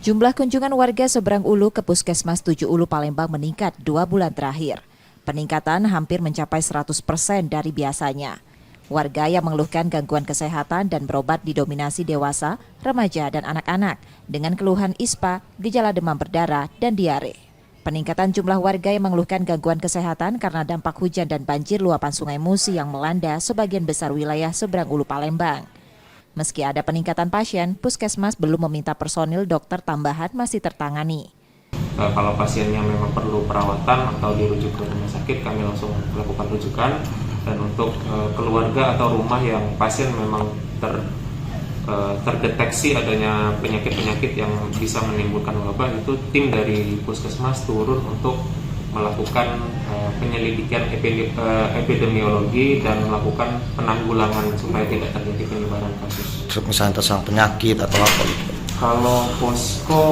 Jumlah kunjungan warga seberang Ulu ke Puskesmas 7 Ulu Palembang meningkat 2 bulan terakhir. Peningkatan hampir mencapai 100% dari biasanya. Warga yang mengeluhkan gangguan kesehatan dan berobat didominasi dewasa, remaja, dan anak-anak dengan keluhan ispa, gejala demam berdarah, dan diare. Peningkatan jumlah warga yang mengeluhkan gangguan kesehatan karena dampak hujan dan banjir luapan Sungai Musi yang melanda sebagian besar wilayah seberang Ulu Palembang. Meski ada peningkatan pasien, Puskesmas belum meminta personil dokter tambahan masih tertangani. Kalau pasiennya memang perlu perawatan atau dirujuk ke rumah sakit, kami langsung melakukan rujukan. Dan untuk keluarga atau rumah yang pasien memang terdeteksi adanya penyakit-penyakit yang bisa menimbulkan wabah, itu tim dari Puskesmas turun untuk melakukan penyelidikan epidemiologi dan melakukan penanggulangan supaya tidak terjadi penyebaran kasus. Misalnya tersangka penyakit atau apa gitu? Kalau posko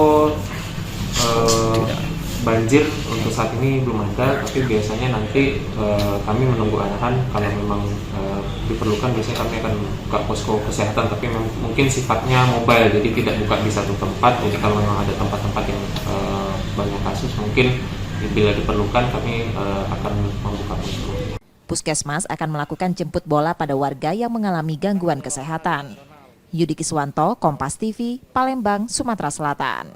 banjir untuk saat ini belum ada, tapi biasanya nanti kami menunggu arahan. Kalau memang diperlukan, biasanya kami akan buka posko kesehatan, tapi mungkin sifatnya mobile, jadi tidak buka di satu tempat. Jadi kalau memang ada tempat-tempat yang banyak kasus, mungkin bila diperlukan kami akan membuka posko. Puskesmas akan melakukan jemput bola pada warga yang mengalami gangguan kesehatan. Yudi Kiswanto, Kompas TV, Palembang, Sumatera Selatan.